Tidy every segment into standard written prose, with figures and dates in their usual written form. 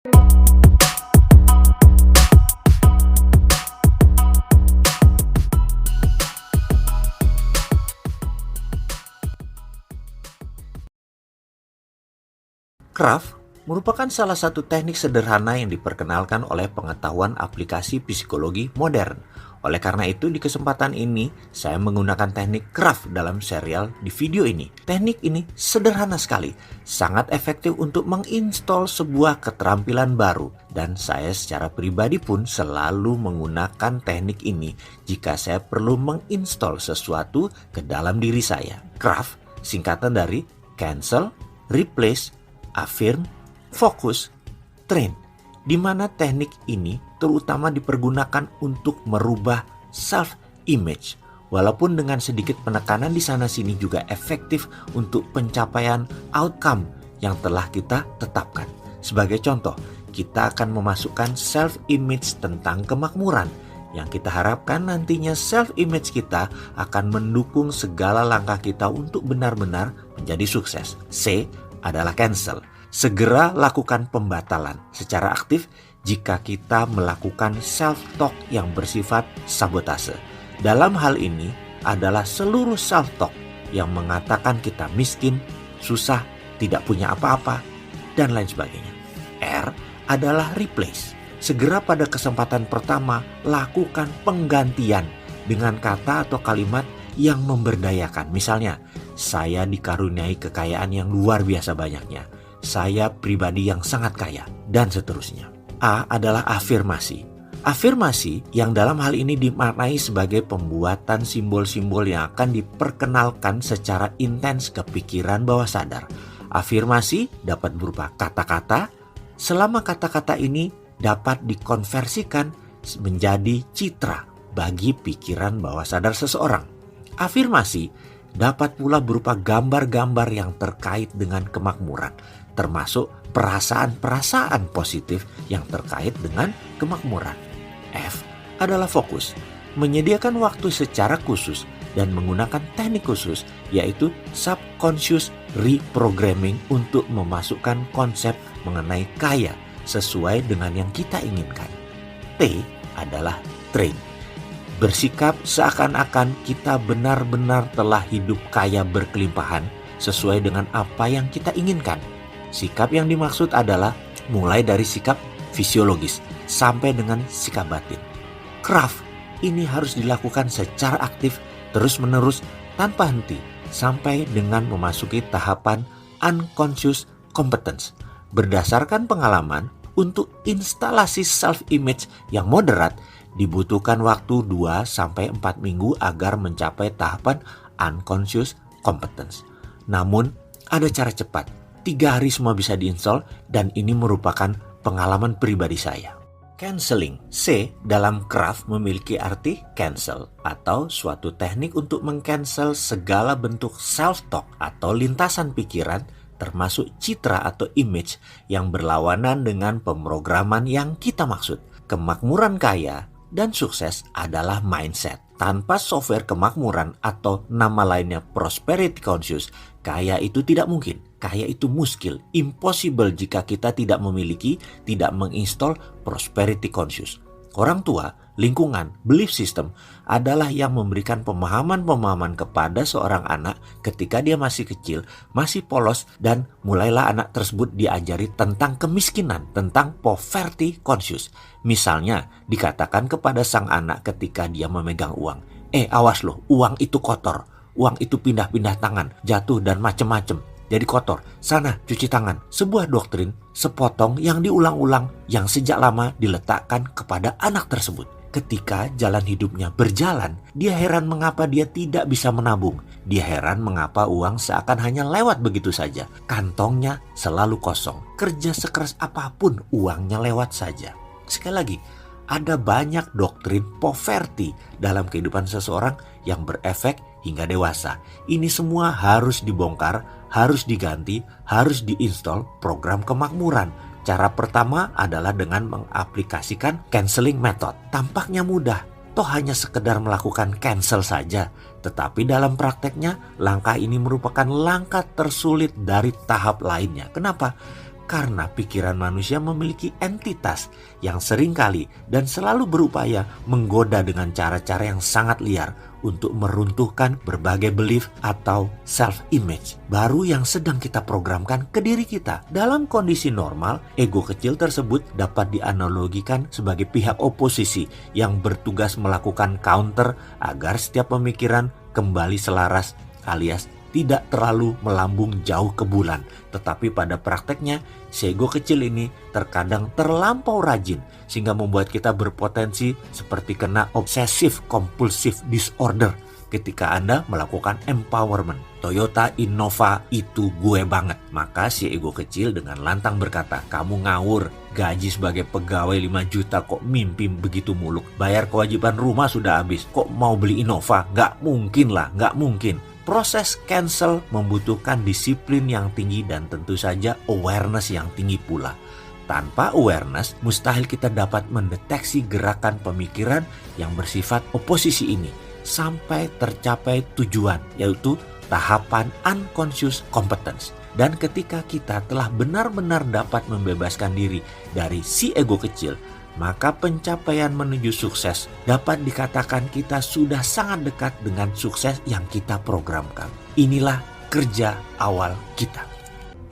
Craft merupakan salah satu teknik sederhana yang diperkenalkan oleh pengetahuan aplikasi psikologi modern. Oleh karena itu, di kesempatan ini, saya menggunakan teknik craft dalam serial di video ini. Teknik ini sederhana sekali, sangat efektif untuk menginstal sebuah keterampilan baru. Dan saya secara pribadi pun selalu menggunakan teknik ini jika saya perlu menginstal sesuatu ke dalam diri saya. Craft, singkatan dari cancel, replace, affirm, fokus, train, di mana teknik ini terutama dipergunakan untuk merubah self-image. Walaupun dengan sedikit penekanan di sana-sini juga efektif untuk pencapaian outcome yang telah kita tetapkan. Sebagai contoh, kita akan memasukkan self-image tentang kemakmuran, yang kita harapkan nantinya self-image kita akan mendukung segala langkah kita untuk benar-benar menjadi sukses. C adalah cancel. Segera lakukan pembatalan secara aktif jika kita melakukan self-talk yang bersifat sabotase. Dalam hal ini adalah seluruh self-talk yang mengatakan kita miskin, susah, tidak punya apa-apa, dan lain sebagainya. R adalah replace. Segera pada kesempatan pertama lakukan penggantian dengan kata atau kalimat yang memberdayakan. Misalnya, saya dikaruniai kekayaan yang luar biasa banyaknya. Saya pribadi yang sangat kaya, dan seterusnya. A adalah afirmasi. Afirmasi yang dalam hal ini dimaknai sebagai pembuatan simbol-simbol yang akan diperkenalkan secara intens ke pikiran bawah sadar. Afirmasi dapat berupa kata-kata, selama kata-kata ini dapat dikonversikan menjadi citra bagi pikiran bawah sadar seseorang. Afirmasi dapat pula berupa gambar-gambar yang terkait dengan kemakmuran, termasuk perasaan-perasaan positif yang terkait dengan kemakmuran. F adalah fokus, menyediakan waktu secara khusus dan menggunakan teknik khusus, yaitu subconscious reprogramming untuk memasukkan konsep mengenai kaya sesuai dengan yang kita inginkan. T adalah train, bersikap seakan-akan kita benar-benar telah hidup kaya berkelimpahan sesuai dengan apa yang kita inginkan. Sikap yang dimaksud adalah mulai dari sikap fisiologis sampai dengan sikap batin. Craft ini harus dilakukan secara aktif terus-menerus tanpa henti sampai dengan memasuki tahapan unconscious competence. Berdasarkan pengalaman, untuk instalasi self-image yang moderat dibutuhkan waktu 2-4 minggu agar mencapai tahapan unconscious competence. Namun, ada cara cepat. 3 hari semua bisa diinstal dan ini merupakan pengalaman pribadi saya. Canceling. C dalam craft memiliki arti cancel atau suatu teknik untuk meng-cancel segala bentuk self-talk atau lintasan pikiran termasuk citra atau image yang berlawanan dengan pemrograman yang kita maksud. Kemakmuran kaya dan sukses adalah mindset. Tanpa software kemakmuran atau nama lainnya prosperity conscious, kaya itu tidak mungkin. Kaya itu muskil, impossible jika kita tidak memiliki, tidak menginstal prosperity conscious. Orang tua, lingkungan, belief system adalah yang memberikan pemahaman-pemahaman kepada seorang anak ketika dia masih kecil, masih polos, dan mulailah anak tersebut diajari tentang kemiskinan, tentang poverty conscious. Misalnya, dikatakan kepada sang anak ketika dia memegang uang, awas loh, uang itu kotor, uang itu pindah-pindah tangan, jatuh dan macem-macem. Jadi kotor, sana cuci tangan. Sebuah doktrin sepotong yang diulang-ulang yang sejak lama diletakkan kepada anak tersebut. Ketika jalan hidupnya berjalan, dia heran mengapa dia tidak bisa menabung. Dia heran mengapa uang seakan hanya lewat begitu saja. Kantongnya selalu kosong. Kerja sekeras apapun uangnya lewat saja. Sekali lagi, ada banyak doktrin poverty dalam kehidupan seseorang yang berefek hingga dewasa. Ini semua harus dibongkar, harus diganti, harus diinstal program kemakmuran. Cara pertama adalah dengan mengaplikasikan canceling method. Tampaknya mudah, toh hanya sekedar melakukan cancel saja. Tetapi dalam prakteknya, langkah ini merupakan langkah tersulit dari tahap lainnya. Kenapa? Karena pikiran manusia memiliki entitas yang seringkali dan selalu berupaya menggoda dengan cara-cara yang sangat liar untuk meruntuhkan berbagai belief atau self-image baru yang sedang kita programkan ke diri kita. Dalam kondisi normal, ego kecil tersebut dapat dianalogikan sebagai pihak oposisi yang bertugas melakukan counter agar setiap pemikiran kembali selaras alias tidak terlalu melambung jauh ke bulan. Tetapi pada prakteknya, si ego kecil ini terkadang terlampau rajin sehingga membuat kita berpotensi seperti kena obsessive compulsive disorder ketika Anda melakukan empowerment. Toyota Innova itu gue banget. Maka si ego kecil dengan lantang berkata, kamu ngawur, gaji sebagai pegawai 5 juta kok mimpi begitu muluk. Bayar kewajiban rumah sudah habis, kok mau beli Innova? Gak mungkin lah, gak mungkin. Proses cancel membutuhkan disiplin yang tinggi dan tentu saja awareness yang tinggi pula. Tanpa awareness, mustahil kita dapat mendeteksi gerakan pemikiran yang bersifat oposisi ini sampai tercapai tujuan, yaitu tahapan unconscious competence. Dan ketika kita telah benar-benar dapat membebaskan diri dari si ego kecil, maka pencapaian menuju sukses dapat dikatakan kita sudah sangat dekat dengan sukses yang kita programkan. Inilah kerja awal kita.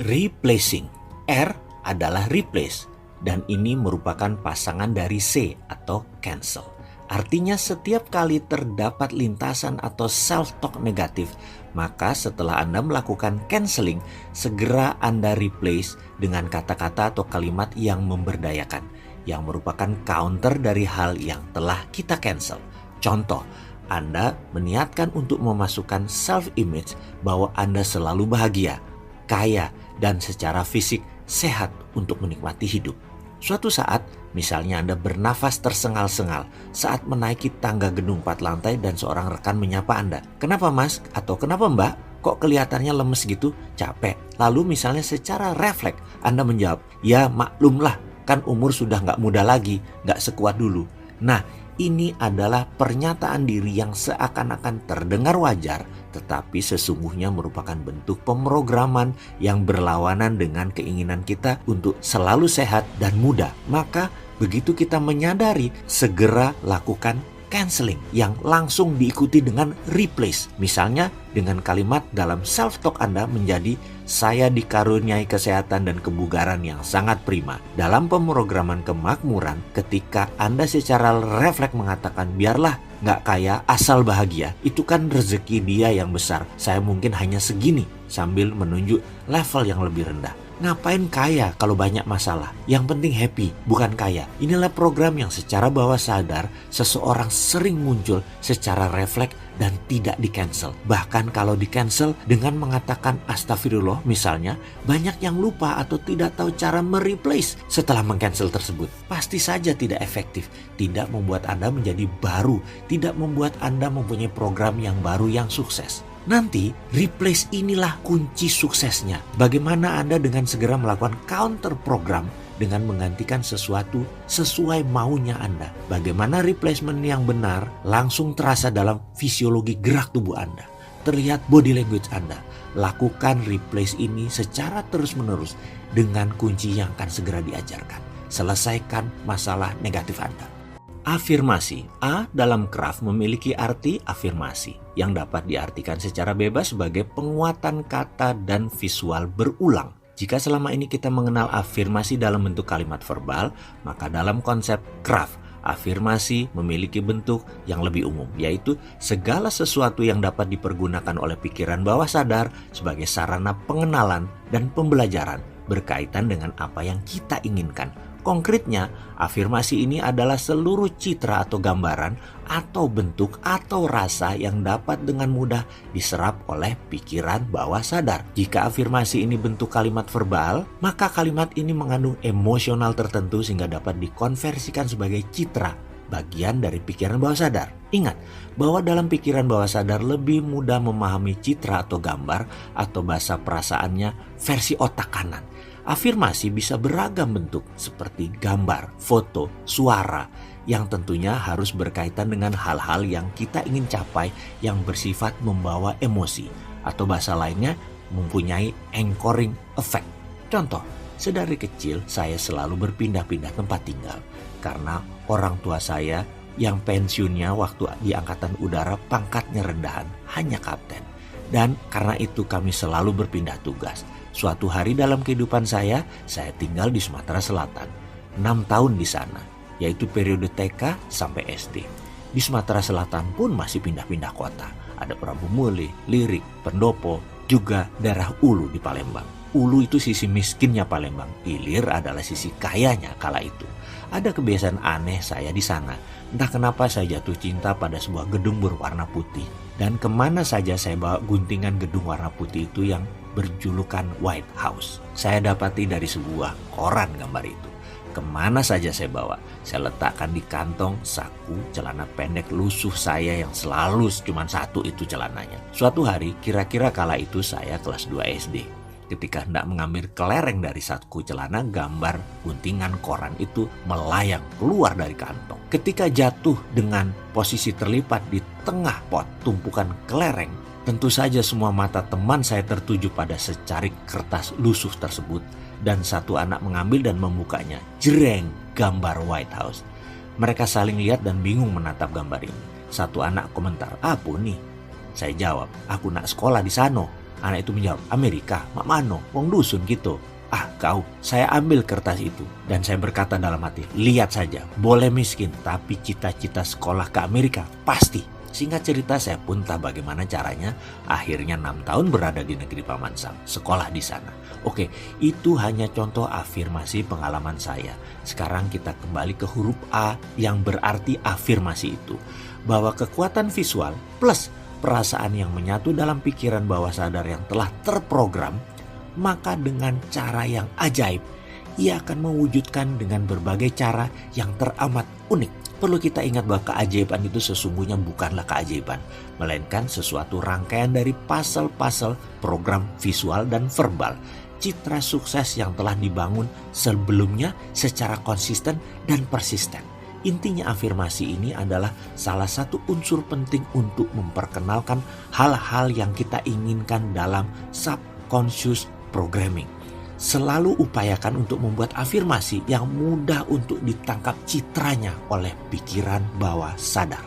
Replacing. R adalah replace dan ini merupakan pasangan dari C atau cancel. Artinya setiap kali terdapat lintasan atau self-talk negatif, maka setelah Anda melakukan canceling, segera Anda replace dengan kata-kata atau kalimat yang memberdayakan, yang merupakan counter dari hal yang telah kita cancel. Contoh, Anda meniatkan untuk memasukkan self-image bahwa Anda selalu bahagia, kaya, dan secara fisik sehat untuk menikmati hidup. Suatu saat, misalnya Anda bernafas tersengal-sengal saat menaiki tangga gedung 4 lantai dan seorang rekan menyapa Anda. Kenapa mas? Atau kenapa mbak? Kok kelihatannya lemes gitu? Capek. Lalu misalnya secara refleks Anda menjawab, ya maklumlah, kan umur sudah nggak muda lagi, nggak sekuat dulu. Nah, ini adalah pernyataan diri yang seakan-akan terdengar wajar, tetapi sesungguhnya merupakan bentuk pemrograman yang berlawanan dengan keinginan kita untuk selalu sehat dan muda. Maka begitu kita menyadari, segera lakukan canceling yang langsung diikuti dengan replace. Misalnya dengan kalimat dalam self-talk Anda menjadi, saya dikaruniai kesehatan dan kebugaran yang sangat prima. Dalam pemrograman kemakmuran, ketika Anda secara refleks mengatakan, biarlah nggak kaya asal bahagia, itu kan rezeki dia yang besar, saya mungkin hanya segini, sambil menunjuk level yang lebih rendah. Ngapain kaya kalau banyak masalah? Yang penting happy, bukan kaya. Inilah program yang secara bawah sadar seseorang sering muncul secara refleks dan tidak di-cancel. Bahkan kalau di-cancel dengan mengatakan astagfirullah misalnya, banyak yang lupa atau tidak tahu cara mereplace setelah meng-cancel tersebut. Pasti saja tidak efektif, tidak membuat Anda menjadi baru, tidak membuat Anda mempunyai program yang baru yang sukses. Nanti, replace inilah kunci suksesnya. Bagaimana Anda dengan segera melakukan counter program dengan menggantikan sesuatu sesuai maunya Anda. Bagaimana replacement yang benar langsung terasa dalam fisiologi gerak tubuh Anda. Terlihat body language Anda. Lakukan replace ini secara terus-menerus dengan kunci yang akan segera diajarkan. Selesaikan masalah negatif Anda. Afirmasi. A dalam Kraft memiliki arti afirmasi yang dapat diartikan secara bebas sebagai penguatan kata dan visual berulang. Jika selama ini kita mengenal afirmasi dalam bentuk kalimat verbal, maka dalam konsep Kraft, afirmasi memiliki bentuk yang lebih umum, yaitu segala sesuatu yang dapat dipergunakan oleh pikiran bawah sadar sebagai sarana pengenalan dan pembelajaran berkaitan dengan apa yang kita inginkan. Konkretnya, afirmasi ini adalah seluruh citra atau gambaran atau bentuk atau rasa yang dapat dengan mudah diserap oleh pikiran bawah sadar. Jika afirmasi ini bentuk kalimat verbal, maka kalimat ini mengandung emosional tertentu sehingga dapat dikonversikan sebagai citra, bagian dari pikiran bawah sadar. Ingat bahwa dalam pikiran bawah sadar lebih mudah memahami citra atau gambar atau bahasa perasaannya versi otak kanan. Afirmasi bisa beragam bentuk seperti gambar, foto, suara yang tentunya harus berkaitan dengan hal-hal yang kita ingin capai yang bersifat membawa emosi atau bahasa lainnya mempunyai anchoring effect. Contoh, Sedari kecil saya selalu berpindah-pindah tempat tinggal karena orang tua saya yang pensiunnya waktu di Angkatan Udara pangkatnya rendahan, hanya kapten. Dan karena itu kami selalu berpindah tugas. Suatu hari dalam kehidupan saya tinggal di Sumatera Selatan. 6 tahun di sana, yaitu periode TK sampai SD. Di Sumatera Selatan pun masih pindah-pindah kota. Ada Prabu Muli, Lirik, Pendopo, juga daerah Ulu di Palembang. Ulu itu sisi miskinnya Palembang, Ilir adalah sisi kayanya kala itu. Ada kebiasaan aneh saya di sana. Entah kenapa saya jatuh cinta pada sebuah gedung berwarna putih. Dan kemana saja saya bawa guntingan gedung warna putih itu yang berjulukan White House. Saya dapati dari sebuah koran gambar itu. Kemana saja saya bawa, saya letakkan di kantong, saku, celana pendek lusuh saya yang selalu cuma satu itu celananya. Suatu hari, kira-kira kala itu saya kelas 2 SD. Ketika hendak mengambil kelereng dari saku celana, gambar guntingan koran itu melayang keluar dari kantong. Ketika jatuh dengan posisi terlipat di tengah pot tumpukan kelereng, tentu saja semua mata teman saya tertuju pada secarik kertas lusuh tersebut. Dan satu anak mengambil dan membukanya. Jreng, gambar White House. Mereka saling lihat dan bingung menatap gambar ini. Satu anak komentar, "Apa nih?" Saya jawab, "Aku nak sekolah di sana." Anak itu menjawab, "Amerika, mak mano, wong dusun gitu." "Ah kau," saya ambil kertas itu. Dan saya berkata dalam hati, "Lihat saja, boleh miskin, tapi cita-cita sekolah ke Amerika pasti." Singkat cerita, saya pun tak bagaimana caranya akhirnya 6 tahun berada di negeri Paman Sam, sekolah di sana. Oke, itu hanya contoh afirmasi pengalaman saya. Sekarang kita kembali ke huruf A yang berarti afirmasi itu. Bahwa kekuatan visual plus perasaan yang menyatu dalam pikiran bawah sadar yang telah terprogram, maka dengan cara yang ajaib, ia akan mewujudkan dengan berbagai cara yang teramat unik. Perlu kita ingat bahwa keajaiban itu sesungguhnya bukanlah keajaiban, melainkan sesuatu rangkaian dari puzzle-puzzle program visual dan verbal. Citra sukses yang telah dibangun sebelumnya secara konsisten dan persisten. Intinya afirmasi ini adalah salah satu unsur penting untuk memperkenalkan hal-hal yang kita inginkan dalam subconscious programming. Selalu upayakan untuk membuat afirmasi yang mudah untuk ditangkap citranya oleh pikiran bawah sadar.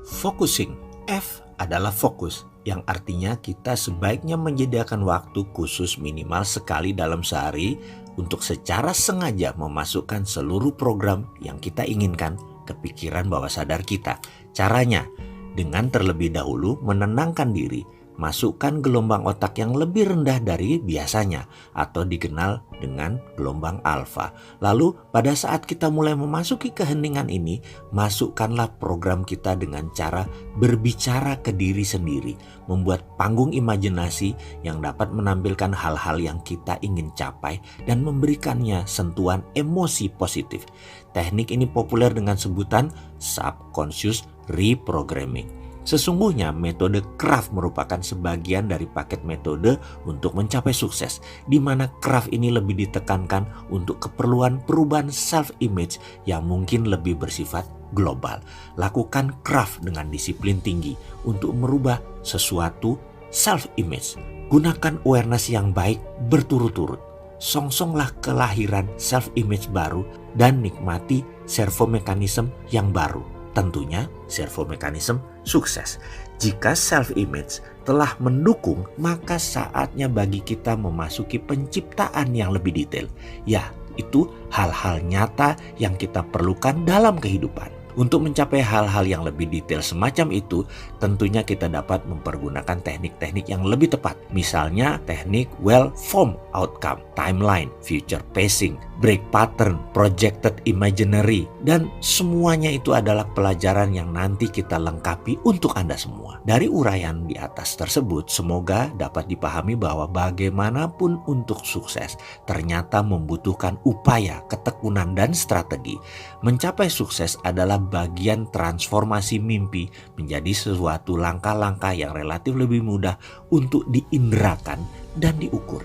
Focusing, F adalah fokus, yang artinya kita sebaiknya menyediakan waktu khusus minimal sekali dalam sehari untuk secara sengaja memasukkan seluruh program yang kita inginkan ke pikiran bawah sadar kita. Caranya, dengan terlebih dahulu menenangkan diri, masukkan gelombang otak yang lebih rendah dari biasanya atau dikenal dengan gelombang alfa. Lalu pada saat kita mulai memasuki keheningan ini, masukkanlah program kita dengan cara berbicara ke diri sendiri, membuat panggung imajinasi yang dapat menampilkan hal-hal yang kita ingin capai dan memberikannya sentuhan emosi positif. Teknik ini populer dengan sebutan subconscious reprogramming. Sesungguhnya metode Craft merupakan sebagian dari paket metode untuk mencapai sukses, di mana Craft ini lebih ditekankan untuk keperluan perubahan self-image yang mungkin lebih bersifat global. Lakukan Craft dengan disiplin tinggi untuk merubah sesuatu self-image. Gunakan awareness yang baik berturut-turut. Songsonglah kelahiran self-image baru dan nikmati servomekanisme yang baru. Tentunya servomekanisme sukses. Jika self-image telah mendukung, maka saatnya bagi kita memasuki penciptaan yang lebih detail. Ya, itu hal-hal nyata yang kita perlukan dalam kehidupan. Untuk mencapai hal-hal yang lebih detail semacam itu, tentunya kita dapat mempergunakan teknik-teknik yang lebih tepat. Misalnya teknik well-formed outcome, timeline, future pacing, break pattern, projected imaginary, dan semuanya itu adalah pelajaran yang nanti kita lengkapi untuk Anda semua. Dari uraian di atas tersebut, semoga dapat dipahami bahwa bagaimanapun untuk sukses, ternyata membutuhkan upaya, ketekunan, dan strategi. Mencapai sukses adalah bagian transformasi mimpi menjadi sesuatu langkah-langkah yang relatif lebih mudah untuk diindrakan dan diukur.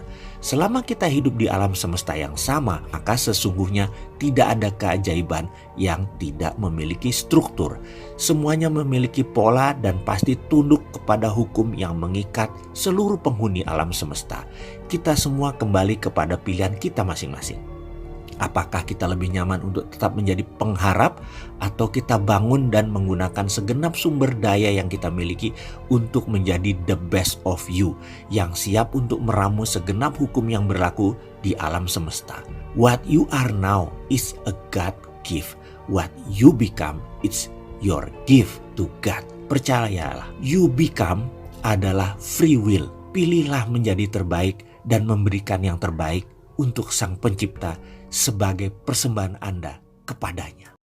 Selama kita hidup di alam semesta yang sama, maka sesungguhnya tidak ada keajaiban yang tidak memiliki struktur. Semuanya memiliki pola dan pasti tunduk kepada hukum yang mengikat seluruh penghuni alam semesta. Kita semua kembali kepada pilihan kita masing-masing. Apakah kita lebih nyaman untuk tetap menjadi pengharap atau kita bangun dan menggunakan segenap sumber daya yang kita miliki untuk menjadi the best of you yang siap untuk meramu segenap hukum yang berlaku di alam semesta. What you are now is a God gift. What you become it's your gift to God. Percayalah, you become adalah free will. Pilihlah menjadi terbaik dan memberikan yang terbaik untuk Sang Pencipta sebagai persembahan Anda kepadanya.